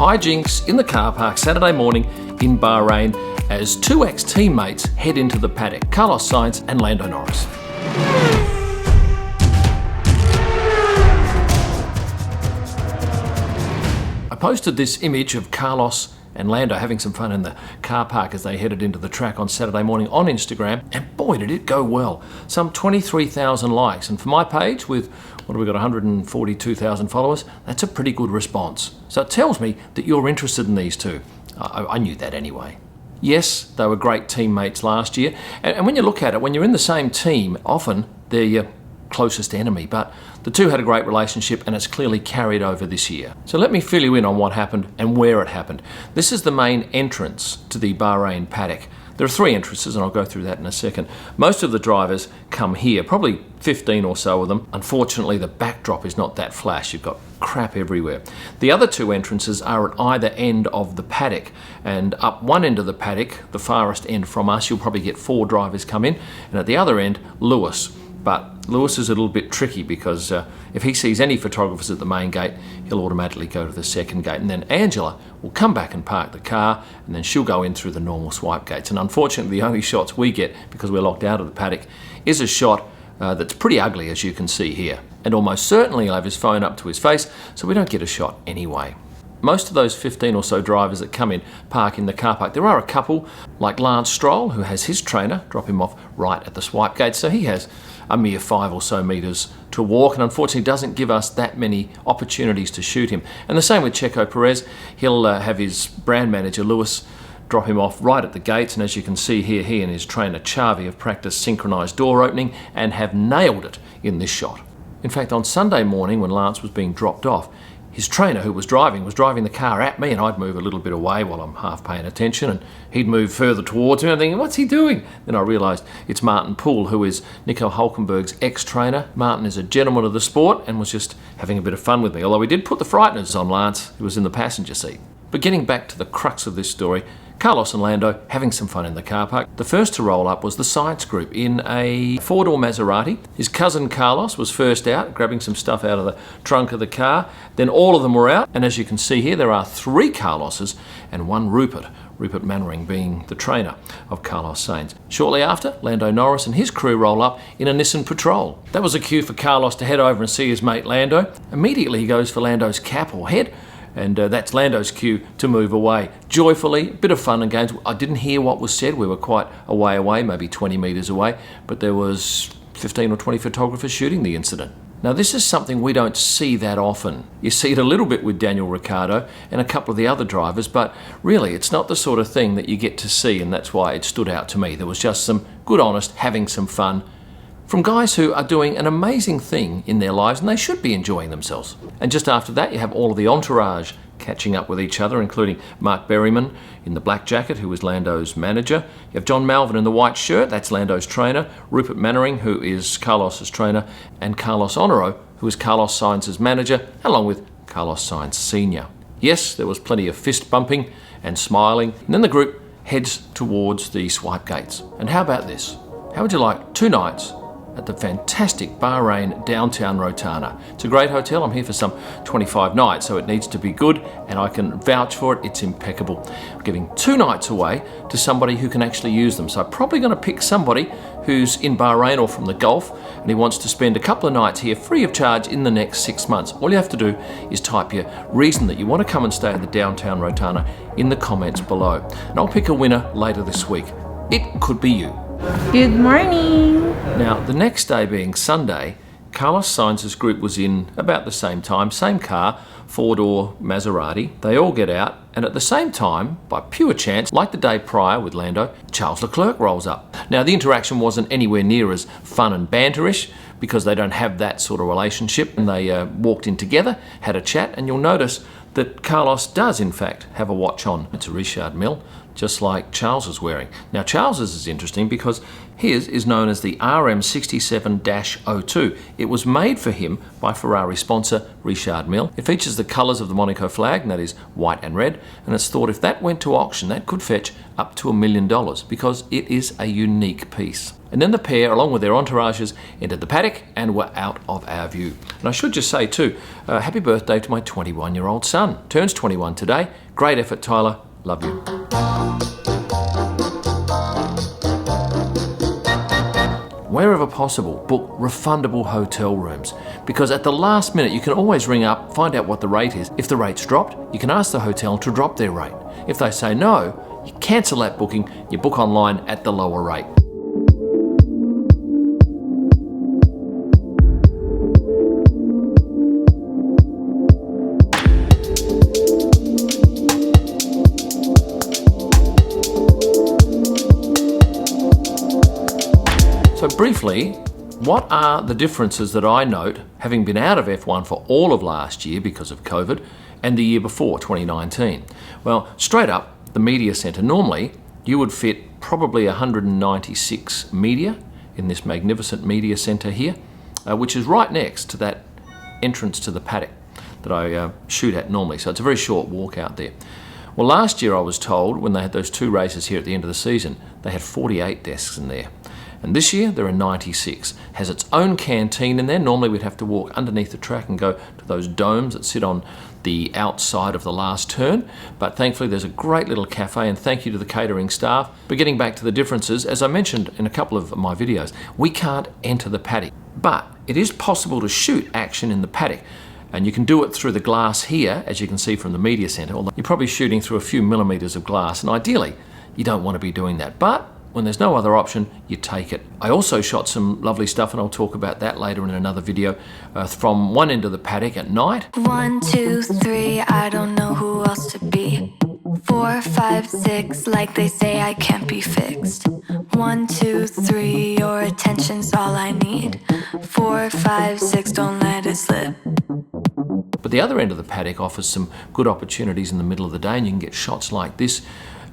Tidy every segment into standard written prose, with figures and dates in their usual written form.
hijinks in the car park Saturday morning in Bahrain as two ex-teammates head into the paddock, Carlos Sainz and Lando Norris. I posted this image of Carlos and Lando having some fun in the car park as they headed into the track on Saturday morning on Instagram, and boy did it go well. Some 23,000 likes, and for my page with, what have we got, 142,000 followers, that's a pretty good response. So it tells me that you're interested in these two. I knew that anyway. Yes, they were great teammates last year, and when you look at it, when you're in the same team, often they're your closest enemy, but the two had a great relationship and it's clearly carried over this year. So let me fill you in on what happened and where it happened. This is the main entrance to the Bahrain paddock. There are three entrances and I'll go through that in a second. Most of the drivers come here, probably 15 or so of them. Unfortunately, the backdrop is not that flash. You've got crap everywhere. The other two entrances are at either end of the paddock, and up one end of the paddock, the farthest end from us, you'll probably get 4 drivers come in, and at the other end, Lewis. But Lewis is a little bit tricky because if he sees any photographers at the main gate, he'll automatically go to the second gate. And then Angela will come back and park the car, and then she'll go in through the normal swipe gates. And unfortunately, the only shots we get, because we're locked out of the paddock, is a shot that's pretty ugly, as you can see here. And almost certainly he'll have his phone up to his face, so we don't get a shot anyway. Most of those 15 or so drivers that come in park in the car park. There are a couple, like Lance Stroll, who has his trainer drop him off right at the swipe gate, so he has a mere 5 or so metres to walk, and unfortunately doesn't give us that many opportunities to shoot him. And the same with Checo Perez. He'll have his brand manager Lewis drop him off right at the gates, and as you can see here, he and his trainer Xavi have practiced synchronised door opening and have nailed it in this shot. In fact, on Sunday morning when Lance was being dropped off, his trainer, who was driving the car at me, and I'd move a little bit away while I'm half paying attention, and he'd move further towards me, and I'm thinking, what's he doing? Then I realised it's Martin Poole, who is Nico Hulkenberg's ex-trainer. Martin is a gentleman of the sport and was just having a bit of fun with me, although we did put the frighteners on Lance, who was in the passenger seat. But getting back to the crux of this story, Carlos and Lando having some fun in the car park. The first to roll up was the Sainz group in a 4-door Maserati. His cousin Carlos was first out, grabbing some stuff out of the trunk of the car. Then all of them were out, and as you can see here, there are 3 Carloses and 1 Rupert. Rupert Mannering being the trainer of Carlos Sainz. Shortly after, Lando Norris and his crew roll up in a Nissan Patrol. That was a cue for Carlos to head over and see his mate Lando. Immediately he goes for Lando's cap or head, and that's Lando's cue to move away. Joyfully, a bit of fun and games. I didn't hear what was said. We were quite a way away, maybe 20 metres away, but there was 15 or 20 photographers shooting the incident. Now this is something we don't see that often. You see it a little bit with Daniel Ricciardo and a couple of the other drivers, but really it's not the sort of thing that you get to see, and that's why it stood out to me. There was just some good, honest, having some fun from guys who are doing an amazing thing in their lives, and they should be enjoying themselves. And just after that, you have all of the entourage catching up with each other, including Mark Berryman in the black jacket, who is Lando's manager. You have John Malvin in the white shirt, that's Lando's trainer. Rupert Mannering, who is Carlos's trainer, and Carlos Honoro, who is Carlos Sainz's manager, along with Carlos Sainz Sr. Yes, there was plenty of fist bumping and smiling, and then the group heads towards the swipe gates. And how about this? How would you like 2 nights at the fantastic Bahrain downtown Rotana? It's a great hotel. I'm here for some 25 nights, so it needs to be good, and I can vouch for it. It's impeccable. I'm giving 2 nights away to somebody who can actually use them. So I'm probably going to pick somebody who's in Bahrain or from the Gulf, and he wants to spend a couple of nights here free of charge in the next 6 months. All you have to do is type your reason that you want to come and stay at the downtown Rotana in the comments below, and I'll pick a winner later this week. It could be you. Good morning! Now, the next day being Sunday, Carlos Sainz's group was in about the same time, same car, 4-door Maserati. They all get out, and at the same time, by pure chance, like the day prior with Lando, Charles Leclerc rolls up. Now, the interaction wasn't anywhere near as fun and banterish because they don't have that sort of relationship, and they walked in together, had a chat, and you'll notice that Carlos does, in fact, have a watch on. It's a Richard Mille, just like Charles is wearing. Now, Charles's is interesting because his is known as the RM67-02. It was made for him by Ferrari sponsor Richard Mille. It features the colours of the Monaco flag, and that is white and red, and it's thought if that went to auction, that could fetch up to $1 million because it is a unique piece. And then the pair, along with their entourages, entered the paddock and were out of our view. And I should just say too, happy birthday to my 21-year-old son. Turns 21 today. Great effort, Tyler. Love you. Wherever possible, book refundable hotel rooms, because at the last minute you can always ring up, find out what the rate is. If the rate's dropped, you can ask the hotel to drop their rate. If they say no, you cancel that booking, you book online at the lower rate. So briefly, what are the differences that I note, having been out of F1 for all of last year because of COVID, and the year before, 2019? Well, straight up, the media centre. Normally, you would fit probably 196 media in this magnificent media centre here, which is right next to that entrance to the paddock that I shoot at normally. So it's a very short walk out there. Well, last year I was told, when they had those 2 races here at the end of the season, they had 48 desks in there. And this year there are 96. Has its own canteen in there. Normally we'd have to walk underneath the track and go to those domes that sit on the outside of the last turn. But thankfully there's a great little cafe, and thank you to the catering staff. But getting back to the differences, as I mentioned in a couple of my videos, we can't enter the paddock. But it is possible to shoot action in the paddock. And you can do it through the glass here, as you can see from the media centre, although you're probably shooting through a few millimetres of glass, and ideally you don't want to be doing that. But when there's no other option, you take it. I also shot some lovely stuff, and I'll talk about that later in another video, from one end of the paddock at night. 1, 2, 3, I don't know who else to be. 4, 5, 6, like they say I can't be fixed. 1, 2, 3, your attention's all I need. 4, 5, 6, don't let it slip. But the other end of the paddock offers some good opportunities in the middle of the day, and you can get shots like this.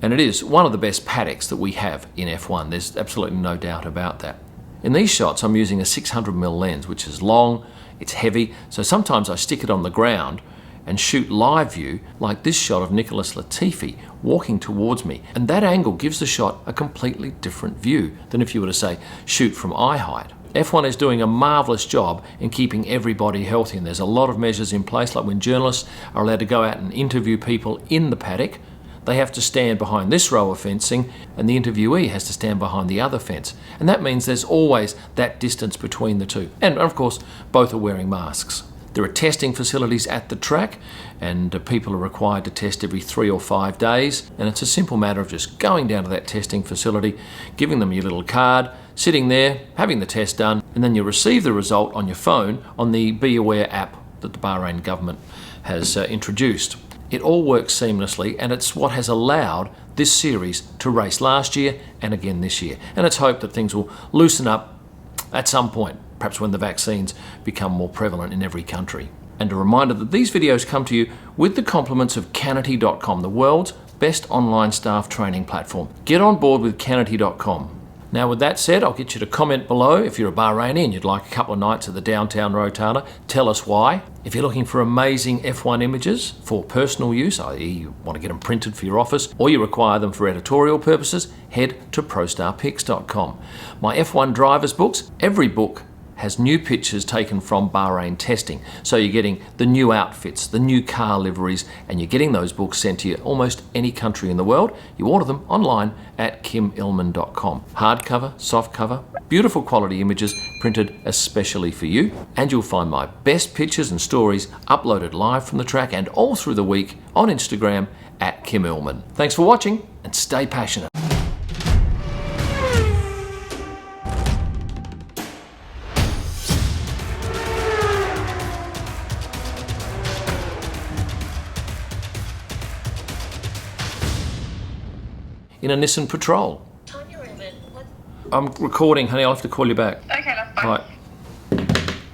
And it is one of the best paddocks that we have in F1. There's absolutely no doubt about that. In these shots, I'm using a 600mm lens, which is long, it's heavy, so sometimes I stick it on the ground and shoot live view, like this shot of Nicholas Latifi walking towards me. And that angle gives the shot a completely different view than if you were to, say, shoot from eye height. F1 is doing a marvellous job in keeping everybody healthy, and there's a lot of measures in place, like when journalists are allowed to go out and interview people in the paddock. They have to stand behind this row of fencing, and the interviewee has to stand behind the other fence. And that means there's always that distance between the two. And of course, both are wearing masks. There are testing facilities at the track, and people are required to test every 3 or 5 days. And it's a simple matter of just going down to that testing facility, giving them your little card, sitting there, having the test done, and then you receive the result on your phone on the Be Aware app that the Bahrain government has introduced. It all works seamlessly, and it's what has allowed this series to race last year and again this year. And it's hoped that things will loosen up at some point, perhaps when the vaccines become more prevalent in every country. And a reminder that these videos come to you with the compliments of Canity.com, the world's best online staff training platform. Get on board with Canity.com. Now, with that said, I'll get you to comment below if you're a Bahraini and you'd like a couple of nights at the downtown Rotana. Tell us why. If you're looking for amazing F1 images for personal use, i.e. you want to get them printed for your office, or you require them for editorial purposes, head to ProStarPics.com. My F1 drivers books, every book has new pictures taken from Bahrain testing. So you're getting the new outfits, the new car liveries, and you're getting those books sent to you almost any country in the world. You order them online at kimillman.com. Hardcover, softcover, beautiful quality images printed especially for you. And you'll find my best pictures and stories uploaded live from the track and all through the week on Instagram at Kim Illman. Thanks for watching, and stay passionate. In a Nissan Patrol. I'm recording, honey. I'll have to call you back. Okay, that's fine. All right.